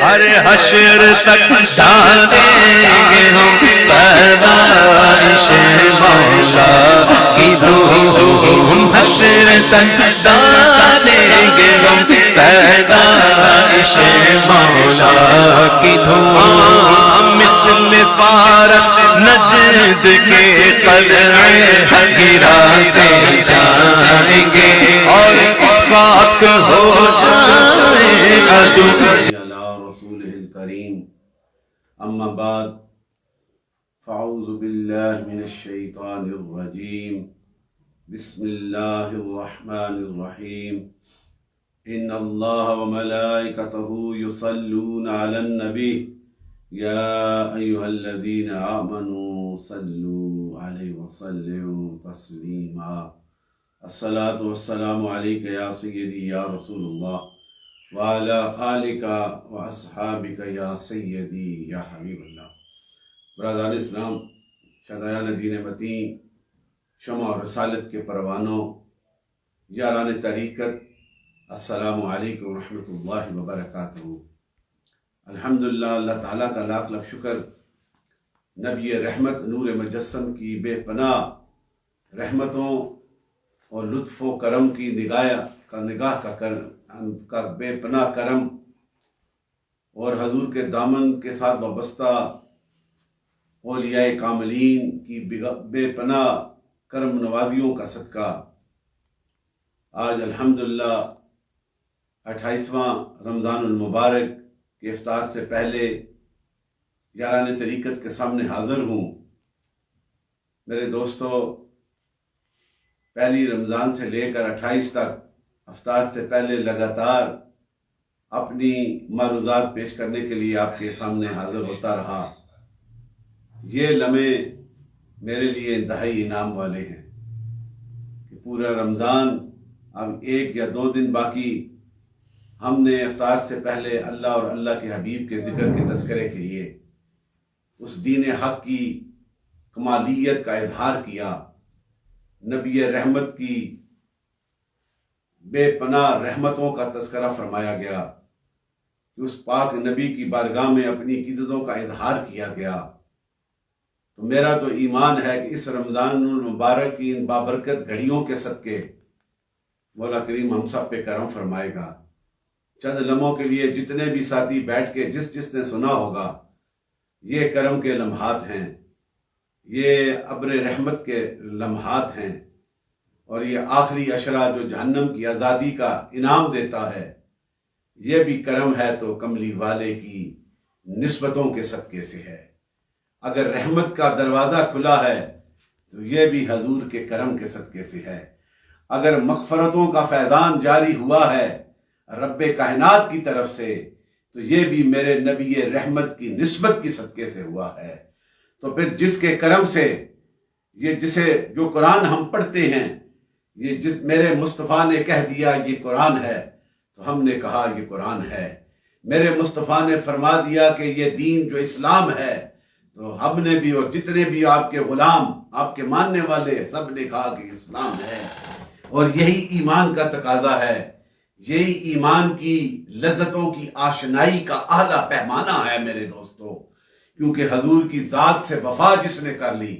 ہر حشر تک ڈالیں گے ہم پیدائش مولا کی دھوم، حشر تک ڈالیں گے ہم پیدائش مولا کی دھوم، مثل فارس نجد کے قلعے گراتے جائیں گے اور خاک ہو جائے عدو۔ علی رسولہ الکریم، اما بعد فاعوذ باللہ من الشیطان الرجیم، بسم اللہ الرحمن الرحیم، ان اللہ وملائکتہ یصلون علی النبی یا ایہا الذین آمنوا صلوا علیہ وسلموا تسلیما۔ الصلاۃ والسلام علیک یا سیدی یا رسول اللہ وعلی آلک واصحابک یا سیدی یا حبیب اللہ۔ برادران اسلام، شہدائان دین متین، شمع اور رسالت کے پروانوں، یاران طریقت، السلام علیکم ورحمۃ اللہ وبرکاتہ۔ الحمدللہ، اللہ تعالیٰ کا لاکھ لاکھ شکر، نبی رحمت نور مجسم کی بے پناہ رحمتوں اور لطف و کرم کی نگاہ کا بے پناہ کرم، اور حضور کے دامن کے ساتھ وابستہ اولیاء کاملین کی بے پناہ کرم نوازیوں کا صدقہ آج الحمدللہ 28واں رمضان المبارک کے افطار سے پہلے یاران طریقت کے سامنے حاضر ہوں۔ میرے دوستو، پہلی رمضان سے لے کر 28 تک افطار سے پہلے لگاتار اپنی معروضات پیش کرنے کے لیے آپ کے سامنے حاضر ہوتا رہا۔ یہ لمحے میرے لیے انتہائی انعام والے ہیں کہ پورا رمضان اب 1 یا 2 دن باقی، ہم نے افطار سے پہلے اللہ اور اللہ کے حبیب کے ذکر کے تذکرے کے لیے اس دین حق کی کمالیت کا اظہار کیا، نبی رحمت کی بے پناہ رحمتوں کا تذکرہ فرمایا گیا، کہ اس پاک نبی کی بارگاہ میں اپنی عقیدتوں کا اظہار کیا گیا۔ تو میرا تو ایمان ہے کہ اس رمضان المبارک کی ان بابرکت گھڑیوں کے صدقے مولا کریم ہم سب پہ کرم فرمائے گا۔ چند لمحوں کے لیے جتنے بھی ساتھی بیٹھ کے جس نے سنا ہوگا، یہ کرم کے لمحات ہیں، یہ ابر رحمت کے لمحات ہیں، اور یہ آخری عشرہ جو جہنم کی آزادی کا انعام دیتا ہے، یہ بھی کرم ہے تو کملی والے کی نسبتوں کے صدقے سے ہے۔ اگر رحمت کا دروازہ کھلا ہے تو یہ بھی حضور کے کرم کے صدقے سے ہے۔ اگر مغفرتوں کا فیضان جاری ہوا ہے رب کائنات کی طرف سے، تو یہ بھی میرے نبی رحمت کی نسبت کی صدقے سے ہوا ہے۔ تو پھر جس کے کرم سے جو قرآن ہم پڑھتے ہیں، یہ میرے مصطفیٰ نے کہہ دیا یہ قرآن ہے، تو ہم نے کہا یہ قرآن ہے۔ میرے مصطفیٰ نے فرما دیا کہ یہ دین جو اسلام ہے، تو ہم نے بھی اور جتنے بھی آپ کے غلام، آپ کے ماننے والے، سب نے کہا کہ اسلام ہے۔ اور یہی ایمان کا تقاضا ہے، یہی ایمان کی لذتوں کی آشنائی کا اعلیٰ پیمانہ ہے میرے دوستو، کیونکہ حضور کی ذات سے وفا جس نے کر لی،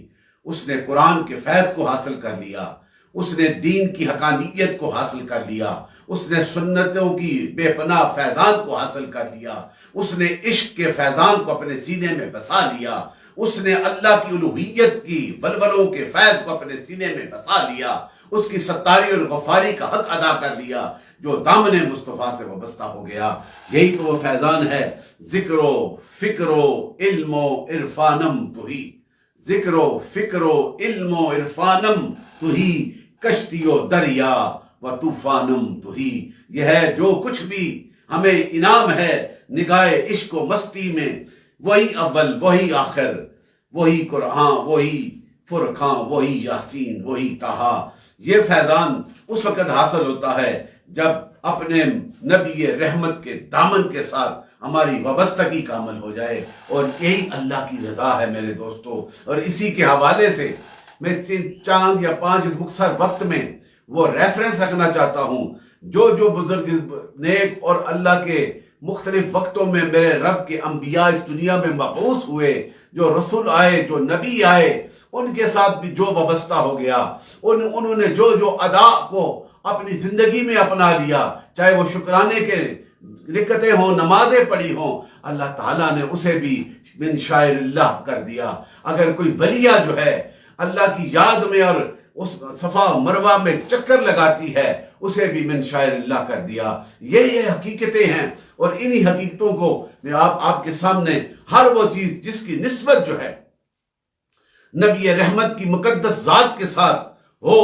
اس نے قرآن کے فیض کو حاصل کر لیا، اس نے دین کی حقانیت کو حاصل کر لیا، اس نے سنتوں کی بے پناہ فیضان کو حاصل کر لیا، اس نے عشق کے فیضان کو اپنے سینے میں بسا لیا، اس نے اللہ کی الوہیت کی ولولوں کے فیض کو اپنے سینے میں بسا لیا، اس کی ستاری اور غفاری کا حق ادا کر لیا، جو دامن مصطفیٰ سے وابستہ ہو گیا۔ یہی تو وہ فیضان ہے، ذکر و فکر و علم و عرفانم تو ہی، ذکر و فکر و علم و عرفانم تو ہی، کشتی و دریا و طوفانم تو ہی۔ یہ ہے جو کچھ بھی ہمیں انعام ہے نگاہ عشق و مستی میں، وہی اول، وہی آخر، وہی قرآن، وہی فرقان، وہی یاسین، وہی طٰہٰ۔ یہ فیضان اس وقت حاصل ہوتا ہے جب اپنے نبی رحمت کے دامن کے ساتھ ہماری وابستگی کامل ہو جائے، اور یہی اللہ کی رضا ہے میرے دوستو۔ اور اسی کے حوالے سے میں 4 یا 5 اس مختصر وقت میں وہ ریفرنس رکھنا چاہتا ہوں، جو بزرگ نیک اور اللہ کے مختلف وقتوں میں میرے رب کے انبیاء اس دنیا میں مبعوث ہوئے، جو رسول آئے، جو نبی آئے، ان کے ساتھ بھی جو وابستہ ہو گیا، انہوں نے جو ادا کو اپنی زندگی میں اپنا لیا، چاہے وہ شکرانے کے رکعتیں ہوں، نمازیں پڑھی ہوں، اللہ تعالیٰ نے اسے بھی من شاعر اللہ کر دیا۔ اگر کوئی ولیہ جو ہے اللہ کی یاد میں اور اس صفا مروہ میں چکر لگاتی ہے، اسے بھی من شاعر اللہ کر دیا۔ یہ حقیقتیں ہیں، اور انہی حقیقتوں کو میں آپ کے سامنے ہر وہ چیز جس کی نسبت جو ہے نبی رحمت کی مقدس ذات کے ساتھ ہو،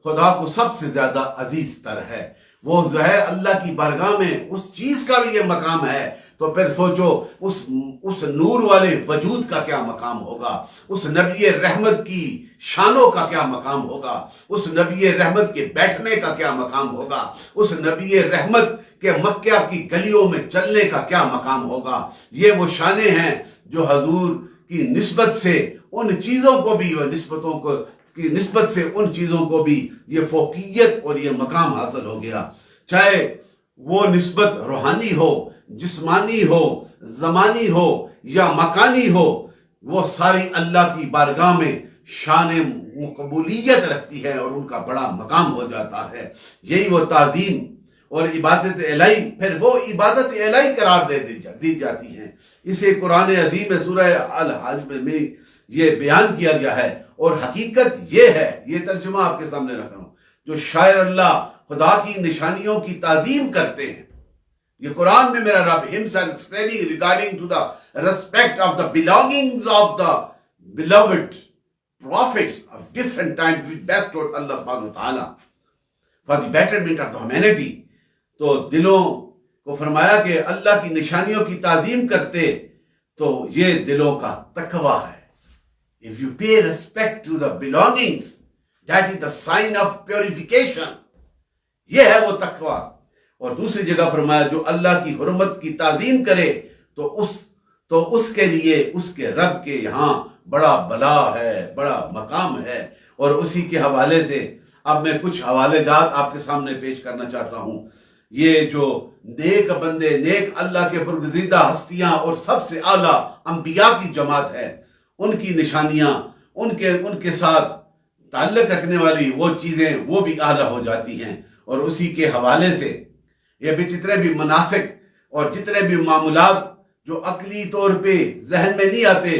خدا کو سب سے زیادہ عزیز تر ہے۔ وہ جو ہے اللہ کی بارگاہ میں اس چیز کا بھی یہ مقام ہے، تو پھر سوچو اس نور والے وجود کا کیا مقام ہوگا، اس نبی رحمت کی شانوں کا کیا مقام ہوگا، اس نبی رحمت کے بیٹھنے کا کیا مقام ہوگا، اس نبی رحمت کے مکہ کی گلیوں میں چلنے کا کیا مقام ہوگا۔ یہ وہ شانیں ہیں جو حضور کی نسبت سے ان چیزوں کو بھی، نسبتوں کو کی نسبت سے ان چیزوں کو بھی یہ فوقیت اور یہ مقام حاصل ہو گیا، چاہے وہ نسبت روحانی ہو، جسمانی ہو، زمانی ہو یا مکانی ہو، وہ ساری اللہ کی بارگاہ میں شان مقبولیت رکھتی ہے اور ان کا بڑا مقام ہو جاتا ہے۔ یہی وہ تعظیم اور عبادت الہی، پھر وہ عبادت الہی قرار دی جاتی ہیں۔ اسے قرآن عظیم میں سورہ الحج میں یہ بیان کیا گیا ہے، اور حقیقت یہ ہے، یہ ترجمہ آپ کے سامنے رکھ رہا ہوں، جو شاعر اللہ خدا کی نشانیوں کی تعظیم کرتے ہیں۔ یہ قرآن میں میرا رب himself explaining regarding to the respect of the belongings of the beloved prophets of different times which best taught Allah subhanahu wa ta'ala for the betterment of the humanity۔ تو دلوں کو فرمایا کہ اللہ کی نشانیوں کی تعظیم کرتے تو یہ دلوں کا تقوی ہے۔ If you pay respect to the belongings, that is the sign of purification۔ یہ ہے وہ تقوی۔ اور دوسری جگہ فرمایا جو اللہ کی حرمت کی تعظیم کرے تو اس کے لیے اس کے رب کے یہاں بڑا بلا ہے، بڑا مقام ہے۔ اور اسی کے حوالے سے اب میں کچھ حوالے جات آپ کے سامنے پیش کرنا چاہتا ہوں۔ یہ جو نیک بندے، نیک اللہ کے برگزیدہ ہستیاں اور سب سے اعلیٰ انبیاء کی جماعت ہے، ان کی نشانیاں، ان کے ساتھ تعلق رکھنے والی وہ چیزیں وہ بھی اعلیٰ ہو جاتی ہیں۔ اور اسی کے حوالے سے یہ بھی جتنے بھی مناسک اور جتنے بھی معاملات جو عقلی طور پہ ذہن میں نہیں آتے،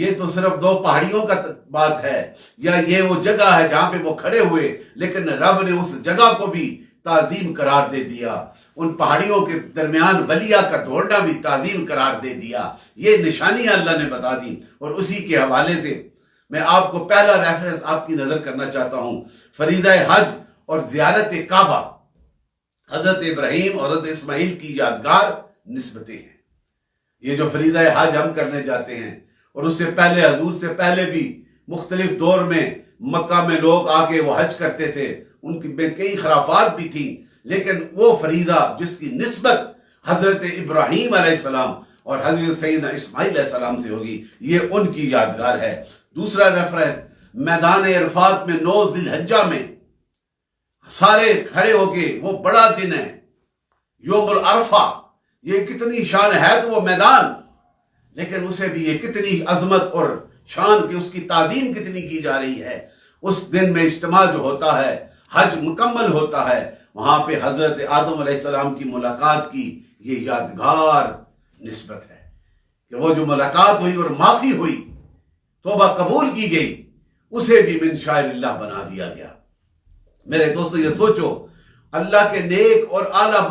یہ تو صرف دو پہاڑیوں کا بات ہے، یا یہ وہ جگہ ہے جہاں پہ وہ کھڑے ہوئے، لیکن رب نے اس جگہ کو بھی تعظیم قرار دے دیا، ان پہاڑیوں کے درمیان ولیہ کا دوڑنا بھی تعظیم قرار دے دیا۔ یہ نشانیاں اللہ نے بتا دی۔ اور اسی کے حوالے سے میں آپ کو پہلا ریفرنس آپ کی نظر کرنا چاہتا ہوں، فریضہ حج اور زیارت کعبہ، حضرت ابراہیم اور حضرت اسماعیل کی یادگار نسبتیں ہیں۔ یہ جو فریضہ حج ہم کرنے جاتے ہیں، اور اس سے پہلے حضور سے پہلے بھی مختلف دور میں مکہ میں لوگ آ کے وہ حج کرتے تھے، ان کی میں کئی خرافات بھی تھیں، لیکن وہ فریضہ جس کی نسبت حضرت ابراہیم علیہ السلام اور حضرت سیدنا اسماعیل علیہ السلام سے ہوگی، یہ ان کی یادگار ہے۔ دوسرا ریفرنس میدان عرفات میں 9 ذی الحجہ میں سارے کھڑے ہو کے، وہ بڑا دن ہے یوم العرفہ، یہ کتنی شان ہے تو وہ میدان، لیکن اسے بھی یہ کتنی عظمت اور شان کی، اس کی تعظیم کتنی کی جا رہی ہے۔ اس دن میں اجتماع جو ہوتا ہے، حج مکمل ہوتا ہے، وہاں پہ حضرت آدم علیہ السلام کی ملاقات کی یہ یادگار نسبت ہے کہ وہ جو ملاقات ہوئی اور معافی ہوئی، توبہ قبول کی گئی، اسے بھی من شاعر اللہ بنا دیا گیا۔ میرے دوستو یہ سوچو، اللہ کے نیک اور اعلیٰ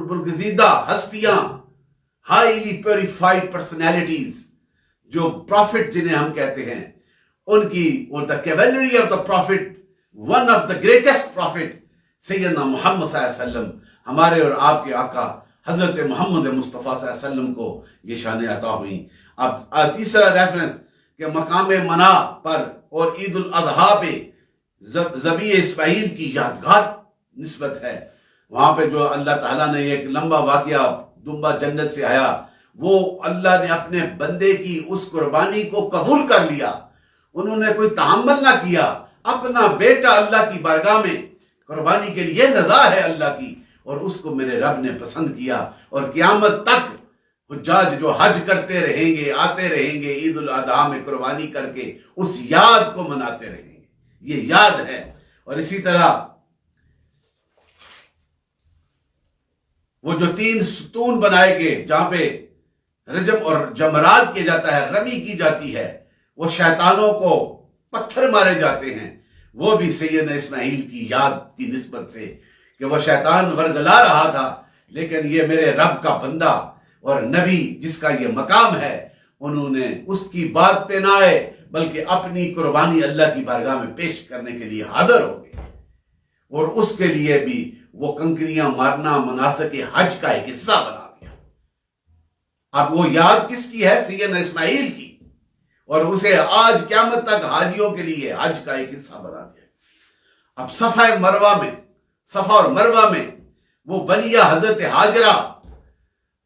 برگزیدہ ہستیاں، ہائیلی پیوریفائڈ پرسنالٹیز، جو پروفٹ جنہیں ہم کہتے ہیں، ان کی اور the cavalry of the prophet, one of the greatest prophet سیدنا محمد صلی اللہ علیہ وسلم، ہمارے اور آپ کے آقا حضرت محمد مصطفیٰ صلی اللہ علیہ وسلم کو یہ شانیں عطا ہوئیں۔ اب تیسرا ریفرنس کہ مقام منا پر اور عید الاضحیٰ پہ ذبیح اسماعیل کی یادگار نسبت ہے۔ وہاں پہ جو اللہ تعالیٰ نے ایک لمبا واقعہ، دمبا جنت سے آیا، وہ اللہ نے اپنے بندے کی اس قربانی کو قبول کر لیا، انہوں نے کوئی تحمل نہ کیا، اپنا بیٹا اللہ کی بارگاہ میں قربانی کے لیے رضا ہے اللہ کی، اور اس کو میرے رب نے پسند کیا، اور قیامت تک حجاج جو حج کرتے رہیں گے، آتے رہیں گے عید الاضحیٰ میں قربانی کر کے، اس یاد کو مناتے رہیں گے. یہ یاد ہے. اور اسی طرح وہ جو 3 ستون بنائے گئے جہاں پہ رجم اور جمرات کیا جاتا ہے، رمی کی جاتی ہے، وہ شیطانوں کو پتھر مارے جاتے ہیں، وہ بھی سیدنا اسماعیل کی یاد کی نسبت سے کہ وہ شیطان ورگلا رہا تھا، لیکن یہ میرے رب کا بندہ اور نبی جس کا یہ مقام ہے، انہوں نے اس کی بات پہ نہ آئے بلکہ اپنی قربانی اللہ کی بارگاہ میں پیش کرنے کے لیے حاضر ہو گئے، اور اس کے لیے بھی وہ کنکریاں مارنا مناسک حج کا ایک حصہ بنا دیا. اب وہ یاد کس کی ہے؟ سیدنا اسماعیل کی، اور اسے آج قیامت تک حاجیوں کے لیے حج کا ایک حصہ بنا دیا. اب صفا اور مروہ میں وہ ولیہ حضرت ہاجرہ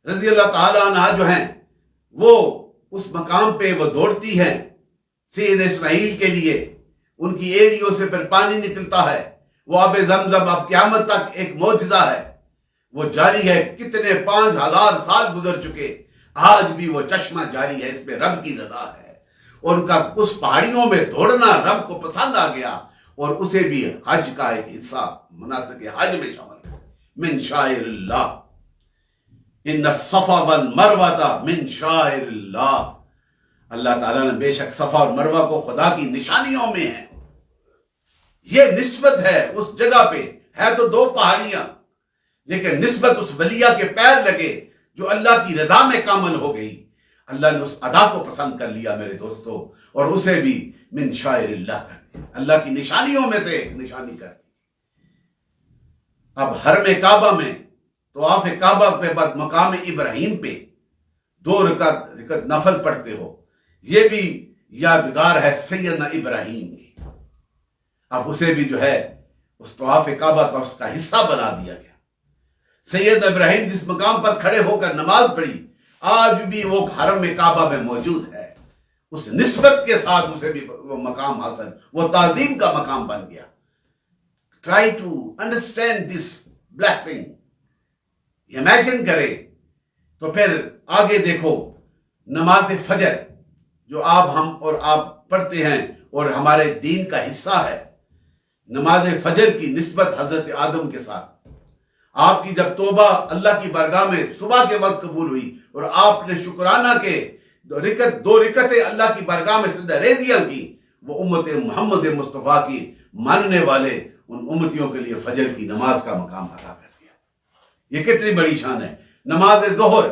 رضی اللہ تعالیٰ عنہ جو ہیں، وہ اس مقام پہ وہ دوڑتی ہیں سیدنا اسماعیل کے لیے، ان کی ایڑیوں سے پھر پانی نکلتا ہے، وہ آب زمزم اب قیامت تک ایک معجزہ ہے، وہ جاری ہے. کتنے 5000 سال گزر چکے، آج بھی وہ چشمہ جاری ہے. اس پہ رب کی رضا ہے، اور ان کا اس پہاڑیوں میں دوڑنا رب کو پسند آ گیا، اور اسے بھی حج کا ایک حصہ مناسک حج میں شامل ہے. من شاعر اللہ، ان الصفا والمروہ من شاعر اللہ. اللہ تعالیٰ نے بے شک صفا اور مروہ کو خدا کی نشانیوں میں ہے. یہ نسبت ہے اس جگہ پہ، ہے تو 2 پہاڑیاں، لیکن نسبت اس ولیہ کے پیر لگے جو اللہ کی رضا میں کامل ہو گئی. اللہ نے اس ادا کو پسند کر لیا میرے دوستو، اور اسے بھی من شاعر اللہ کر دیا، اللہ کی نشانیوں میں سے ایک نشانی کر دی. اب حرم کعبہ میں طواف کعبہ پہ بعد مقام ابراہیم پہ 2 رکعت نفل پڑھتے ہو، یہ بھی یادگار ہے سیدنا ابراہیم کی. اب اسے بھی جو ہے اس طواف کعبہ کا اس کا حصہ بنا دیا گیا. سیدنا ابراہیم جس مقام پر کھڑے ہو کر نماز پڑھی، آج بھی وہ حرم کعبہ میں موجود ہے. اس نسبت کے ساتھ اسے بھی وہ مقام حاصل، وہ تعظیم کا مقام بن گیا. Try to understand this blessing. Imagine کرے تو پھر آگے دیکھو نماز فجر جو ہم اور آپ پڑھتے ہیں اور ہمارے دین کا حصہ ہے. نماز فجر کی نسبت حضرت آدم کے ساتھ، آپ کی جب توبہ اللہ کی بارگاہ میں صبح کے وقت قبول ہوئی اور آپ نے شکرانہ کے 2 رکعتیں اللہ کی بارگاہ میں سجدہ ریزیاں کی، وہ امت محمد مصطفیٰ کی ماننے والے ان امتیوں کے لیے فجر کی نماز کا مقام عطا کر دیا. یہ کتنی بڑی شان ہے. نماز ظہر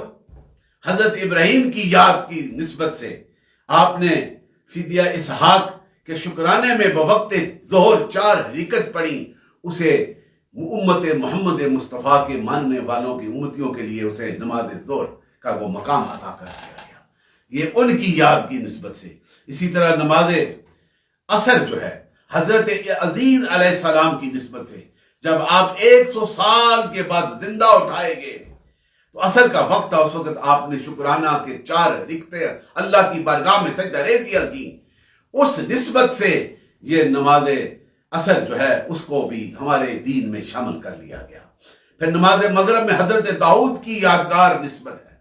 حضرت ابراہیم کی یاد کی نسبت سے آپ نے فدیہ اسحاق کے شکرانے میں بوقت ظہر 4 رکعت پڑھی، اسے امت محمد مصطفیٰ کے ماننے والوں کی امتیوں کے لیے اسے نماز ظہر کا وہ مقام عطا کر دیا گیا. یہ ان کی یاد کی نسبت سے. اسی طرح نماز عصر جو ہے حضرت عزیز علیہ السلام کی نسبت سے، جب آپ 100 سال کے بعد زندہ اٹھائے گئے تو عصر کا وقت تھا، اس وقت آپ نے شکرانہ کے 4 رکعتیں اللہ کی بارگاہ میں سجدہ ریزیاں کی. اس نسبت سے یہ نماز عصر جو ہے اس کو بھی ہمارے دین میں شامل کر لیا گیا. پھر نماز مغرب میں حضرت داؤد کی یادگار نسبت ہے.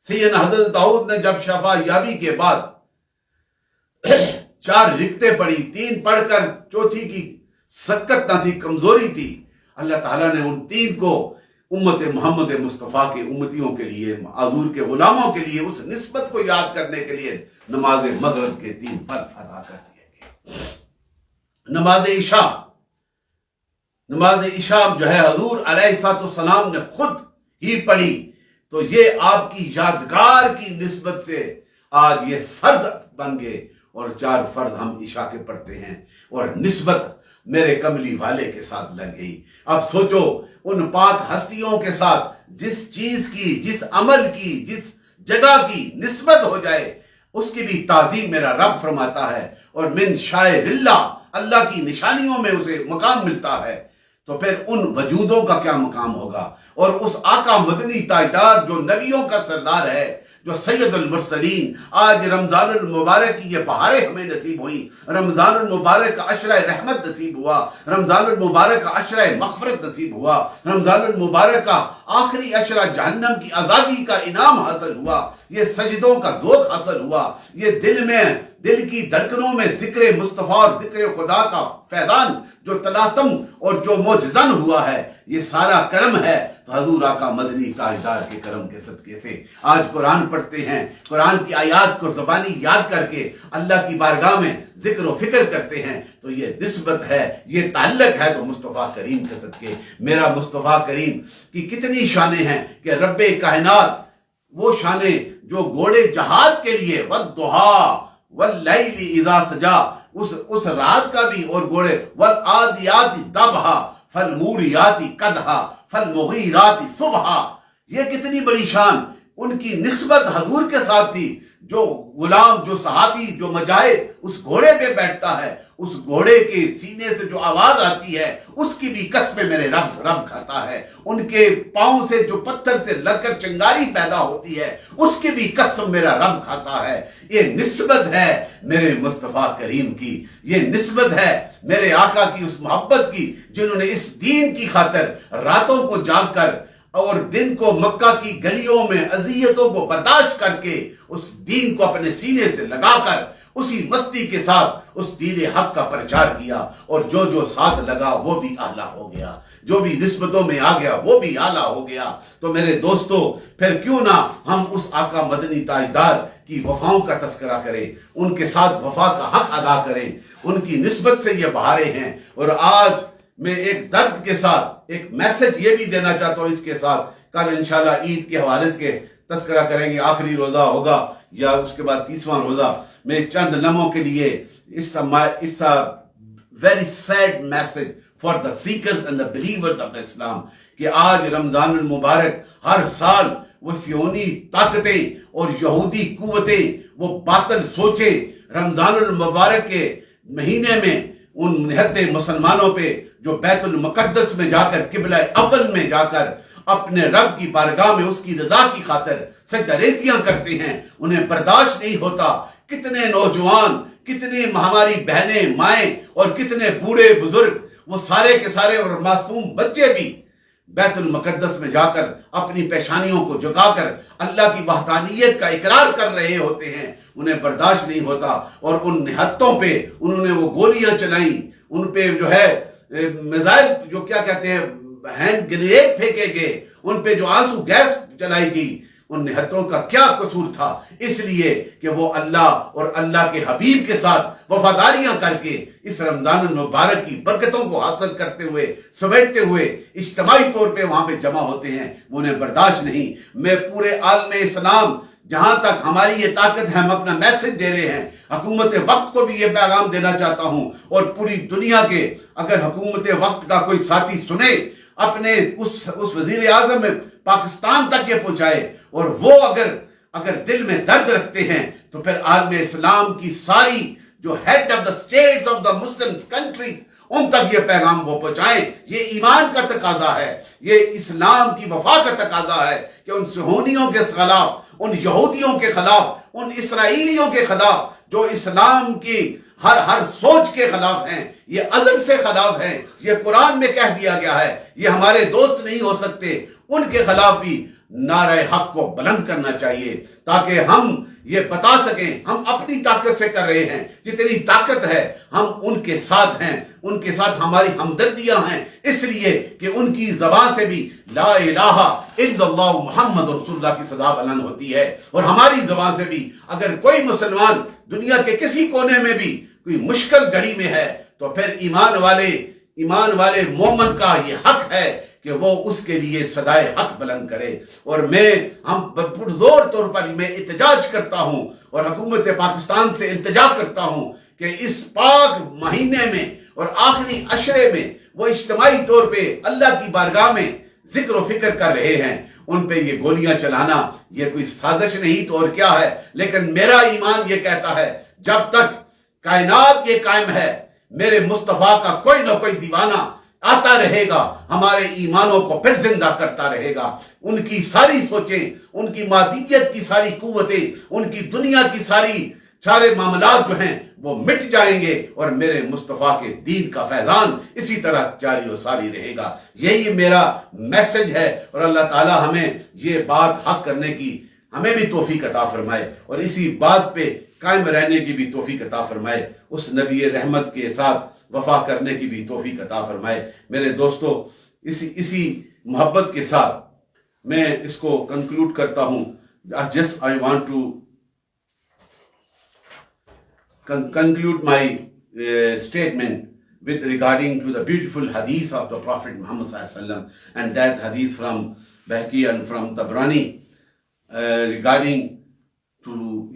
سیدنا حضرت داؤد نے جب شفا یابی کے بعد 4 رکعتیں پڑھی، 3 پڑھ کر چوتھی کی سکت نہ تھی، کمزوری تھی، اللہ تعالیٰ نے ان 3 کو امت محمد مصطفیٰ کے امتیوں کے لیے، حضور کے غلاموں کے لیے اس نسبت کو یاد کرنے کے لیے نماز مغرب کے 3 فرض ادا کر دیے گئے. نماز عشاء جو ہے حضور علیہ السلام نے خود ہی پڑھی، تو یہ آپ کی یادگار کی نسبت سے آج یہ فرض بن گئے، اور 4 فرض ہم عشاء کے پڑھتے ہیں، اور نسبت میرے کملی والے کے ساتھ لگ گئی. اب سوچو ان پاک ہستیوں کے ساتھ جس چیز کی، جس عمل کی، جس جگہ کی نسبت ہو جائے، اس کی بھی تعظیم میرا رب فرماتا ہے، اور من شاعر اللہ، اللہ کی نشانیوں میں اسے مقام ملتا ہے، تو پھر ان وجودوں کا کیا مقام ہوگا. اور اس آقا مدنی تاجدار جو نبیوں کا سردار ہے، جو سید المرسلین، آج رمضان المبارک کی یہ بہاریں ہمیں نصیب ہوئی، رمضان المبارک کا عشرہ رحمت نصیب ہوا، رمضان المبارک کا عشرہ مغفرت نصیب ہوا، رمضان المبارک کا آخری عشرہ جہنم کی آزادی کا انعام حاصل ہوا، یہ سجدوں کا ذوق حاصل ہوا، یہ دل کی دھڑکنوں میں ذکر مصطفیٰ اور ذکر خدا کا فیضان جو تلاطم اور جو معجزن ہوا ہے، یہ سارا کرم ہے تو حضور آقا مدنی تاجدار کے کرم کے صدقے سے۔ آج قرآن پڑھتے ہیں، قرآن کی آیات کو زبانی یاد کر کے اللہ کی بارگاہ میں ذکر و فکر کرتے ہیں، تو یہ نسبت ہے، یہ تعلق ہے تو مصطفیٰ کریم کے صدقے۔ میرا مصطفیٰ کریم کی کتنی شانیں ہیں کہ رب کائنات وہ شانیں جو گھوڑے جہاد کے لیے والضحیٰ واللیل اذا سجا، اس رات کا بھی، اور گھوڑے والعادیات ضبحا فالموریات قدحا فالمغیرات صبحا، یہ کتنی بڑی شان ان کی نسبت حضور کے ساتھ تھی۔ جو غلام، جو صحابی، جو مجاہد اس گھوڑے پہ بیٹھتا ہے، اس گھوڑے کے سینے سے جو آواز آتی ہے اس کی بھی قسم میرے رب کھاتا ہے، ان کے پاؤں سے جو پتھر سے لگ کر چنگاری پیدا ہوتی ہے اس کی بھی قسم میرا رب کھاتا ہے۔ یہ نسبت ہے میرے مصطفیٰ کریم کی، یہ نسبت ہے میرے آقا کی اس محبت کی، جنہوں نے اس دین کی خاطر راتوں کو جاگ کر اور دن کو مکہ کی گلیوں میں اذیتوں کو برداشت کر کے اس دین کو اپنے سینے سے لگا کر اسی مستی کے ساتھ اس دین حق کا پرچار کیا، اور جو ساتھ لگا وہ بھی اعلیٰ ہو گیا، جو بھی نسبتوں میں آ گیا وہ بھی اعلیٰ ہو گیا۔ تو میرے دوستو، پھر کیوں نہ ہم اس آقا مدنی تاجدار کی وفاؤں کا تذکرہ کریں، ان کے ساتھ وفا کا حق ادا کریں، ان کی نسبت سے یہ بہاریں ہیں۔ اور آج میں ایک درد کے ساتھ ایک میسج یہ بھی دینا چاہتا ہوں، اس کے ساتھ کل انشاءاللہ عید کے حوالے سے تذکرہ کریں گے، آخری روزہ ہوگا یا اس کے بعد 30واں روزہ۔ میں چند لمحوں کے لیے it's a very sad message for the seekers and the believers of Islam کہ آج رمضان المبارک ہر سال وہ سیونی طاقتیں اور یہودی قوتیں، وہ باطل سوچے رمضان المبارک کے مہینے میں ان نہتے مسلمانوں پہ جو بیت المقدس میں جا کر قبلہ اول میں جا کر اپنے رب کی بارگاہ میں اس کی رضا کی خاطر سجدہ ریزیاں کرتے ہیں، انہیں برداشت نہیں ہوتا۔ کتنے نوجوان، کتنے ہماری بہنیں، مائیں اور کتنے بوڑھے بزرگ، وہ سارے کے سارے اور معصوم بچے بھی بیت المقدس میں جا کر اپنی پیشانیوں کو جھکا کر اللہ کی وحدانیت کا اقرار کر رہے ہوتے ہیں، انہیں برداشت نہیں ہوتا، اور ان نہتوں پہ انہوں نے وہ گولیاں چلائیں، ان پہ جو ہے میزائل جو کیا کہتے ہیں ہینڈ گرینیڈ پھینکے گئے، ان پہ جو آنسو گیس چلائی گئی، ان نہتوں کا کیا قصور تھا؟ اس لیے کہ وہ اللہ اور اللہ کے حبیب کے ساتھ وفاداریاں کر کے اس رمضان المبارک کی برکتوں کو حاصل کرتے ہوئے، سمیٹتے ہوئے اجتماعی طور پہ وہاں پہ جمع ہوتے ہیں، انہیں برداشت نہیں۔ میں پورے عالم اسلام جہاں تک ہماری یہ طاقت ہے، ہم اپنا میسج دے رہے ہیں، حکومت وقت کو بھی یہ پیغام دینا چاہتا ہوں، اور پوری دنیا کے اگر حکومت وقت کا کوئی ساتھی سنے، اپنے اس وزیر اعظم میں پاکستان تک یہ پہنچائے، اور وہ اگر دل میں درد رکھتے ہیں تو پھر عالم اسلام کی ساری جو head of the states of the Muslim countries, ان تک یہ پیغام وہ پہنچائیں۔ یہ ایمان کا تقاضا ہے، یہ اسلام کی وفا کا تقاضا ہے کہ ان صہیونیوں کے خلاف، ان یہودیوں کے خلاف، ان اسرائیلیوں کے خلاف جو اسلام کی ہر سوچ کے خلاف ہیں، یہ عزم سے خلاف ہیں، یہ قرآن میں کہہ دیا گیا ہے، یہ ہمارے دوست نہیں ہو سکتے، ان کے خلاف بھی نعرہ حق کو بلند کرنا چاہیے، تاکہ ہم یہ بتا سکیں ہم اپنی طاقت سے کر رہے ہیں، جتنی طاقت ہے ہم ان کے ساتھ ہیں، ان کے ساتھ ہماری ہمدردیاں ہیں، اس لیے کہ ان کی زبان سے بھی لا الہ الا اللہ محمد رسول اللہ کی صدا بلند ہوتی ہے، اور ہماری زبان سے بھی اگر کوئی مسلمان دنیا کے کسی کونے میں بھی کوئی مشکل گھڑی میں ہے تو پھر ایمان والے مومن کا یہ حق ہے کہ وہ اس کے لیے صدائے حق بلند کرے۔ اور ہم پرزور طور پر میں احتجاج کرتا ہوں اور حکومت پاکستان سے التجا کرتا ہوں کہ اس پاک مہینے میں اور آخری عشرے میں وہ اجتماعی طور پہ اللہ کی بارگاہ میں ذکر و فکر کر رہے ہیں، ان پہ یہ گولیاں چلانا یہ کوئی سازش نہیں تو اور کیا ہے، لیکن میرا ایمان یہ کہتا ہے جب تک کائنات یہ قائم ہے، میرے مصطفیٰ کا کوئی نہ کوئی دیوانہ آتا رہے گا, ہمارے ایمانوں کو پھر زندہ کرتا رہے گا. ان کی ساری سوچیں, ان کی مادیت کی ساری قوتیں, ان کی دنیا کی سارے معاملات جو ہیں وہ مٹ جائیں گے, اور میرے مصطفیٰ کے دین کا فیضان اسی طرح جاری و ساری رہے گا. یہی میرا میسج ہے, اور اللہ تعالی ہمیں یہ بات حق کرنے کی ہمیں بھی توفیق عطا فرمائے, اور اسی بات پہ قائم رہنے کی بھی توفیق عطا فرمائے, اس نبی رحمت کے ساتھ وفا کرنے کی بھی توفیق عطا فرمائے. میرے دوستو, اسی محبت کے ساتھ میں اس کو کنکلوڈ کرتا ہوں. Just I want to conclude my statement with regarding to the beautiful hadith of the Prophet Muhammad sallallahu alaihi wasallam, and that hadith from Bahqi and from Tabrani regarding to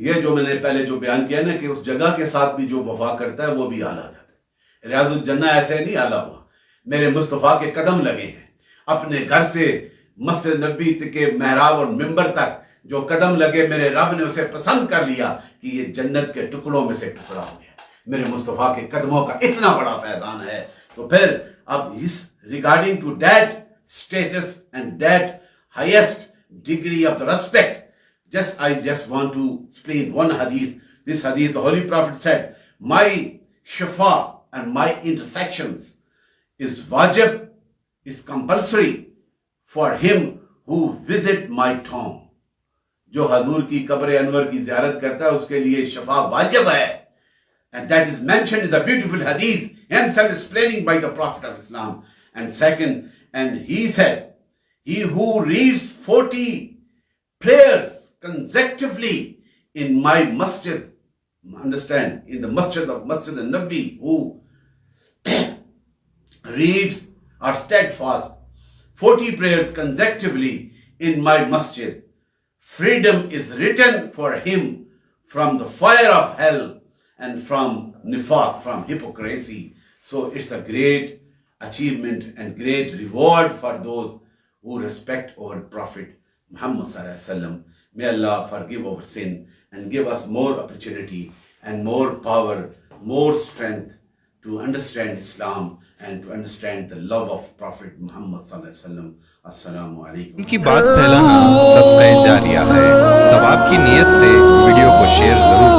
یہ جو میں نے پہلے جو بیان کیا نا کہ اس جگہ کے ساتھ بھی جو وفا کرتا ہے وہ بھی اعلیٰ جاتا ہے. ریاض الجنہ ایسے نہیں اعلیٰ ہوا, میرے مصطفیٰ کے قدم لگے ہیں. اپنے گھر سے مسجد نبی کے محراب اور ممبر تک جو قدم لگے, میرے رب نے اسے پسند کر لیا کہ یہ جنت کے ٹکڑوں میں سے ٹکڑا ہو گیا. میرے مصطفیٰ کے قدموں کا اتنا بڑا فیضان ہے. تو پھر اب اس regarding to that states and that highest degree of the respect, I just want to explain one hadith. This hadith, the Holy Prophet said, my shafa and my intersections is wajib, is compulsory for him who visit my tomb. جو حضور کی قبر انور کی زیارت کرتا ہے اس کے لیے شفا واجب ہے. And that is mentioned in the beautiful hadith, himself explaining by the Prophet of Islam. And second, and he said, he who reads 40 prayers consecutively in my masjid, understand, in the masjid al-Nabi, who reads or steadfast 40 prayers consecutively in my masjid, freedom is written for him from the fire of hell and from nifaq, from hypocrisy. So it's a great achievement and great reward for those who respect our Prophet Muhammad sallallahu alaihi wasallam. May Allah forgive our sin and give us more opportunity and more power, more strength to understand Islam and to understand the love of Prophet Muhammad sallallahu alaihi wasallam. Assalamu alaikum. ان کی بات پھیلانا صدقہ جاریہ ہے. ثواب کی نیت سے ویڈیو کو شیئر ضرور